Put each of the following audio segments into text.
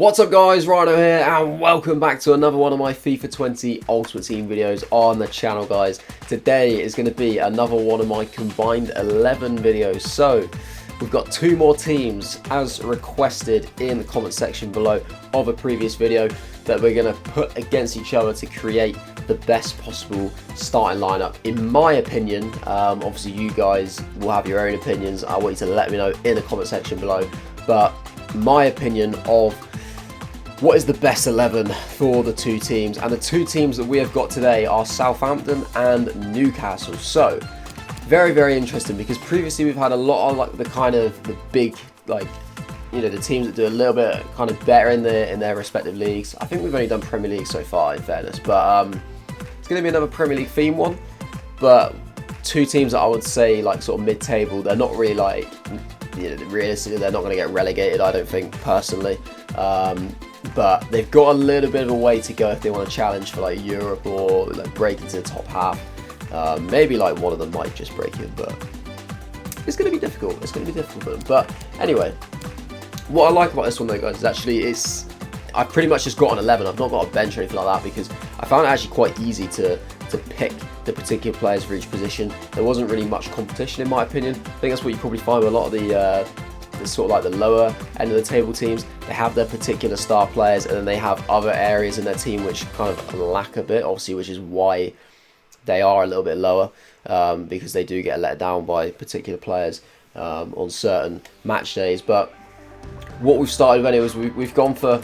What's up guys, Rhino here and welcome back to another one of my FIFA 20 Ultimate Team videos on the channel guys. Today is going to be another one of my combined 11 videos. So we've got two more teams as requested in the comment section below of a previous video that we're going to put against each other to create the best possible starting lineup. In my opinion, obviously you guys will have your own opinions. I want you to let me know in the comment section below, but my opinion of what is the best 11 for the two teams, and the two teams that we have got today are Southampton and Newcastle. So very interesting, because previously we've had a lot of like the big, like, you know, the teams that do a little bit kind of better in their respective leagues. I think we've only done Premier League so far, in fairness, but it's going to be another Premier League theme one. But two teams that I would say like sort of mid-table. They're not really like, you know, realistically they're not going to get relegated, I don't think, personally. But they've got a little bit of a way to go if they want to challenge for like Europe or like break into the top half. Maybe like one of them might just break in, but it's going to be difficult. It's going to be difficult for them. But anyway, what I like about this one though, guys, is actually I've pretty much just got an 11. I've not got a bench or anything like that, because I found it actually quite easy to pick the particular players for each position. There wasn't really much competition in my opinion. I think that's what you probably find with a lot of the sort of like the lower end of the table teams. They have their particular star players, and then they have other areas in their team which kind of lack a bit, obviously, which is why they are a little bit lower, because they do get let down by particular players on certain match days. But what we've started with anyway is we've gone for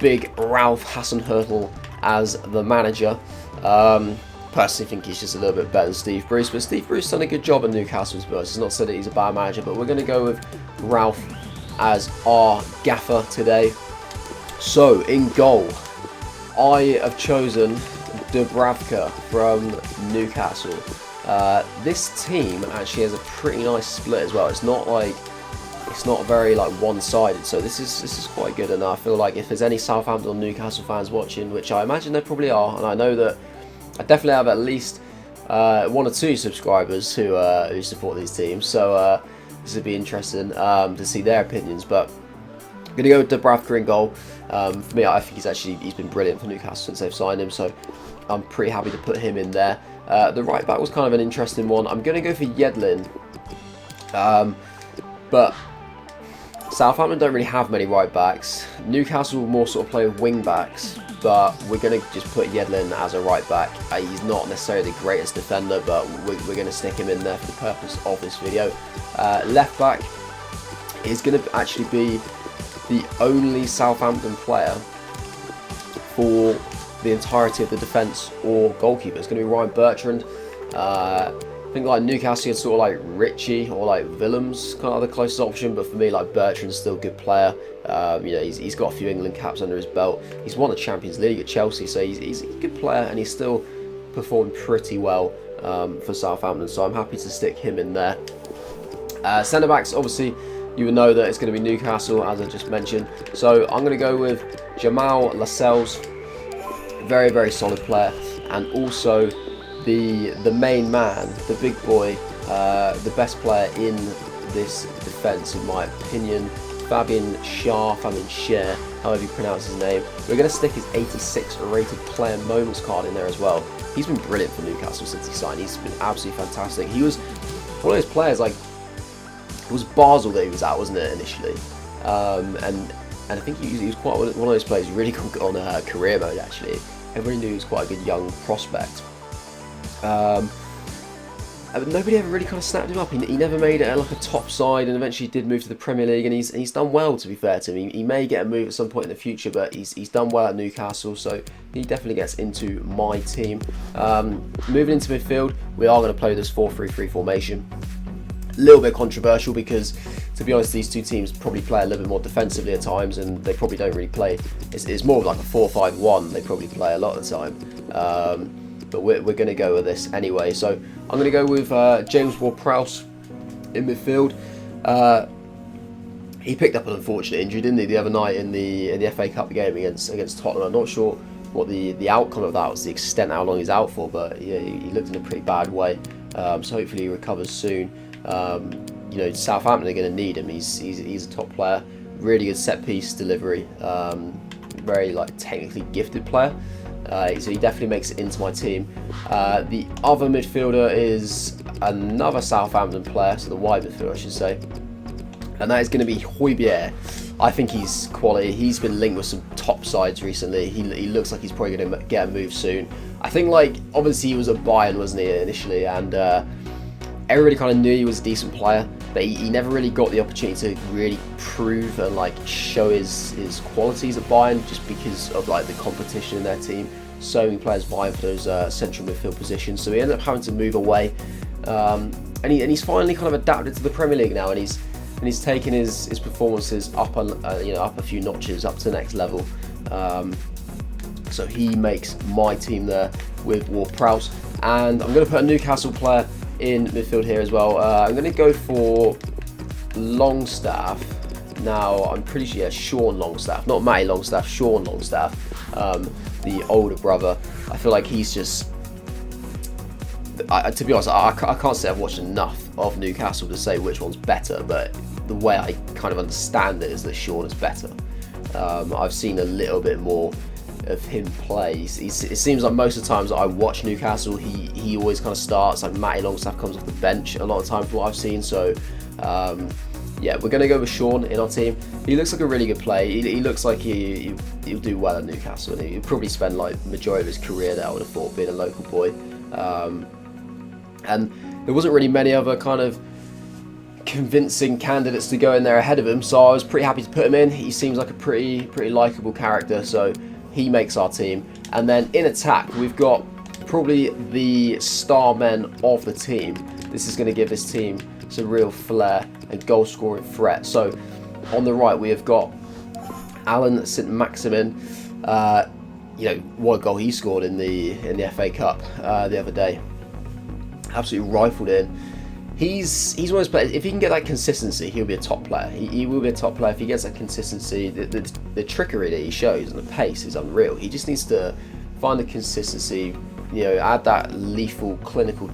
big Ralph Hasenhüttl as the manager. Personally think he's just a little bit better than Steve Bruce, but Steve Bruce done a good job at Newcastle as well. It's not said that he's a bad manager, but we're going to go with Ralph as our gaffer today. So in goal, I have chosen Dubravka from Newcastle. This team actually has a pretty nice split as well. It's not very like one-sided, so this is quite good. And I feel like if there's any Southampton or Newcastle fans watching, which I imagine there probably are, and I know that I definitely have at least one or two subscribers who support these teams, so this would be interesting to see their opinions. But I'm going to go with Dubravka in goal. For me, I think he's been brilliant for Newcastle since they've signed him, so I'm pretty happy to put him in there. The right back was kind of an interesting one. I'm going to go for Yedlin, but Southampton don't really have many right backs. Newcastle will more sort of play with wing backs, but we're going to just put Yedlin as a right back. He's not necessarily the greatest defender, but we're going to stick him in there for the purpose of this video. Left back is going to actually be the only Southampton player for the entirety of the defence or goalkeeper. It's going to be Ryan Bertrand. I think like Newcastle is sort of like Richie or like Willems, kind of the closest option, but for me like Bertrand's still a good player. You know, he's got a few England caps under his belt. He's won the Champions League at Chelsea, so he's a good player, and he's still performed pretty well for Southampton, so I'm happy to stick him in there. Centre backs, obviously you would know that it's going to be Newcastle, as I just mentioned, so I'm going to go with Jamal Lascelles. Very solid player, and also the main man, the big boy, the best player in this defence in my opinion, Fabian Schär, however you pronounce his name. We're going to stick his 86 rated player moments card in there as well. He's been brilliant for Newcastle since he signed. He's been absolutely fantastic. He was one of those players, like, it was Basel that he was at, wasn't it, initially? And I think he was quite one of those players who really got on career mode, actually. Everybody knew he was quite a good young prospect. Nobody ever really kind of snapped him up. He never made it like a top side, and eventually did move to the Premier League, and he's done well, to be fair to him. He may get a move at some point in the future, but he's done well at Newcastle, so he definitely gets into my team. Moving into midfield, we are going to play this 4-3-3 formation. A little bit controversial because, to be honest, these two teams probably play a little bit more defensively at times, and they probably don't really play. It's more of like a 4-5-1 they probably play a lot of the time. But we're going to go with this anyway. So I'm going to go with James Ward-Prowse in midfield. He picked up an unfortunate injury, didn't he, the other night in the FA Cup game against Tottenham. I'm not sure what the outcome of that was, the extent how long he's out for, but yeah, he looked in a pretty bad way. So hopefully he recovers soon. You know, Southampton are going to need him. He's a top player. really good set piece delivery, very like technically gifted player. So he definitely makes it into my team. The other midfielder is another Southampton player, so the wide midfielder I should say, and that is going to be Højbjerg. I think he's quality. He's been linked with some top sides recently. He looks like he's probably going to get a move soon. I think, like, obviously he was at Bayern, wasn't he, initially, and everybody kind of knew he was a decent player, but he never really got the opportunity to really prove and like show his qualities at Bayern, just because of like the competition in their team. So many players vying for those central midfield positions, so he ended up having to move away, and he's finally kind of adapted to the Premier League now, and he's taken his performances up up a few notches, up to the next level. So he makes my team there with Ward-Prowse, and I'm going to put a Newcastle player in midfield here as well. I'm going to go for Longstaff. Now I'm pretty sure, yeah, Sean Longstaff, not Matty Longstaff, Sean Longstaff, the older brother. I feel like he's just, to be honest, I can't say I've watched enough of Newcastle to say which one's better, but the way I kind of understand it is that Sean is better. I've seen a little bit more of him play. It seems like most of the times that I watch Newcastle, he always kind of starts. Like Matty Longstaff comes off the bench a lot of time from what I've seen. So yeah, we're going to go with Sean in our team. He looks like a really good player. He looks like he'll do well at Newcastle, and he'll probably spend like the majority of his career there, I would have thought, being a local boy. And there wasn't really many other kind of convincing candidates to go in there ahead of him, so I was pretty happy to put him in. He seems like a pretty likeable character, so he makes our team. And then in attack, we've got probably the star men of the team. This is going to give this team some real flair and goal scoring threat. So on the right, we have got Alan St-Maximin. What a goal he scored in the FA Cup the other day. Absolutely rifled in. He's one of those players, if he can get that consistency, he'll be a top player. He will be a top player if he gets that consistency. The trickery that he shows and the pace is unreal. He just needs to find the consistency, add that lethal, clinical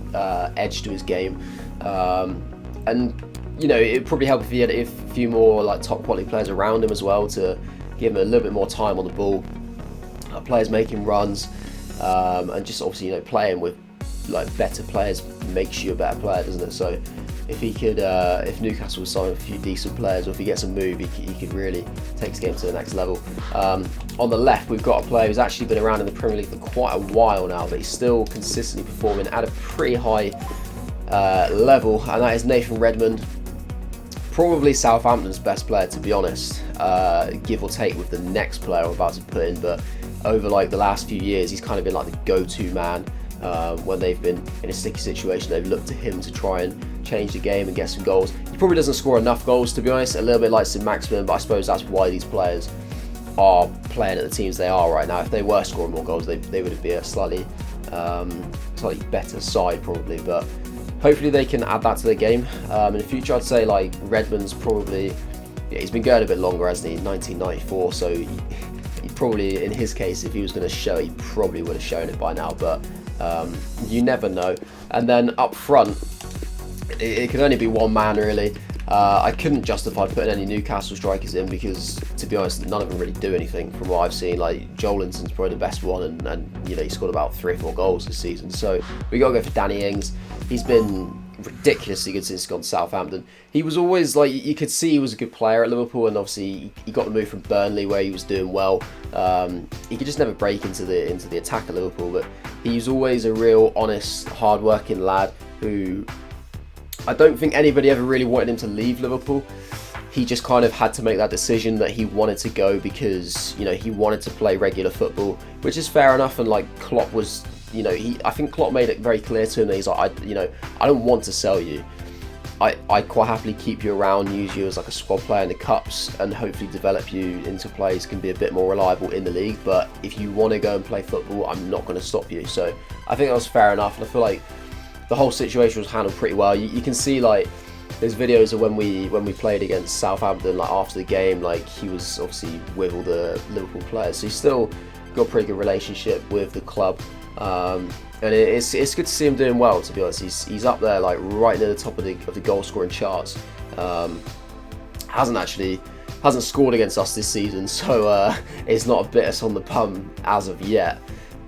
edge to his game. And it'd probably help if he had a few more like top quality players around him as well, to give him a little bit more time on the ball. Players making runs, and just obviously playing with like better players makes you a better player, doesn't it? So if he could, if Newcastle was signing a few decent players, or if he gets a move, he could really take his game to the next level. On the left, we've got a player who's actually been around in the Premier League for quite a while now, but he's still consistently performing at a pretty high level, and that is Nathan Redmond. Probably Southampton's best player, to be honest, give or take with the next player I'm about to put in. But over like the last few years, he's kind of been like the go-to man. When they've been in a sticky situation, they've looked to him to try and change the game and get some goals. He probably doesn't score enough goals, to be honest, a little bit like St-Maximin, but I suppose that's why these players are playing at the teams they are right now. If they were scoring more goals, they would be a slightly better side probably, but hopefully they can add that to their game. In the future, I'd say like Redmond's probably, he's been going a bit longer, hasn't he, 1994, so he probably, in his case, if he was going to show, he probably would have shown it by now, but you never know. And then up front, it could only be one man really. I couldn't justify putting any Newcastle strikers in because, to be honest, none of them really do anything from what I've seen. Like Joelinton's probably the best one, and he scored about 3 or 4 goals this season. So we got to go for Danny Ings. He's been ridiculously good since he's gone to Southampton. He was always like, you could see he was a good player at Liverpool, and obviously he got the move from Burnley where he was doing well. He could just never break into the attack at Liverpool, but he's always a real honest, hard-working lad who I don't think anybody ever really wanted him to leave Liverpool. He just kind of had to make that decision that he wanted to go because he wanted to play regular football, which is fair enough. And like Klopp was, I think Klopp made it very clear to him that he's like, I don't want to sell you. I'd quite happily keep you around, use you as like a squad player in the cups, and hopefully develop you into players who can be a bit more reliable in the league. But if you want to go and play football, I'm not going to stop you. So I think that was fair enough, and I feel like the whole situation was handled pretty well. You can see like there's videos of when we played against Southampton, like after the game, like he was obviously with all the Liverpool players, so he's still got a pretty good relationship with the club. And it's good to see him doing well, to be honest. He's up there like right near the top of the goal scoring charts. Hasn't actually hasn't scored against us this season, so it's not a bit us on the bum as of yet.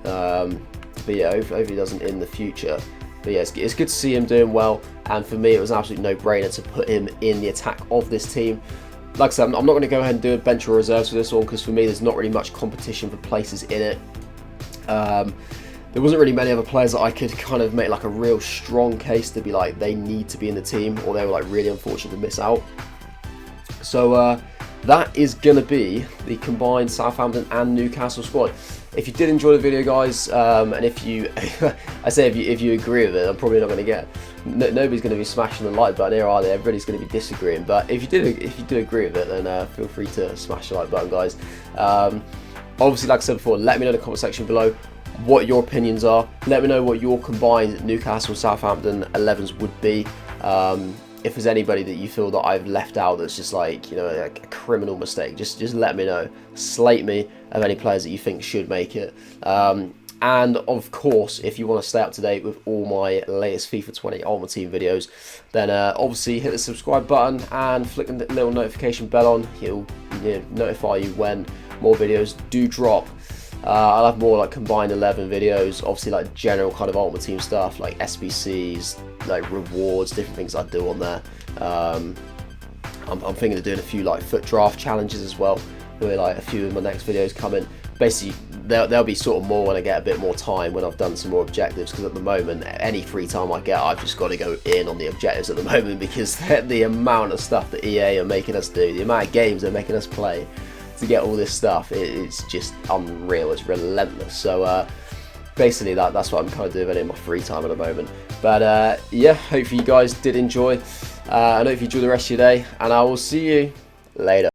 But yeah, hopefully he doesn't in the future. But yeah, it's good to see him doing well, and for me it was an absolute no-brainer to put him in the attack of this team. Like I said, I'm not going to go ahead and do a bench or reserves for this one, because for me there's not really much competition for places in it. There wasn't really many other players that I could kind of make like a real strong case to be like they need to be in the team, or they were like really unfortunate to miss out. So that is going to be the combined Southampton and Newcastle squad. If you did enjoy the video, guys, and if you, if you agree with it, I'm probably not going to get, nobody's going to be smashing the like button here, are they? Everybody's going to be disagreeing. But if you do agree with it, then feel free to smash the like button, guys. Obviously, like I said before, let me know in the comment section below what your opinions are. Let me know what your combined Newcastle Southampton 11s would be. If there's anybody that you feel that I've left out that's just like, you know, like a criminal mistake, just let me know. Slate me of any players that you think should make it. And of course, if you want to stay up to date with all my latest FIFA 20 Ultimate Team videos, then obviously hit the subscribe button and flick the little notification bell on. It'll, you know, notify you when more videos do drop. I'll have more like combined 11 videos, obviously like general kind of Ultimate Team stuff like SBCs, like rewards, different things I do on there. I'm thinking of doing a few like foot draft challenges as well, where like a few of my next videos coming. Basically there'll be sort of more when I get a bit more time, when I've done some more objectives, because at the moment any free time I get I've just got to go in on the objectives at the moment, because the amount of stuff that EA are making us do, the amount of games they're making us play to get all this stuff, it's just unreal. It's relentless. So basically that's what I'm kind of doing in my free time at the moment. But yeah, hopefully you guys did enjoy. I hope you enjoy the rest of your day, and I will see you later.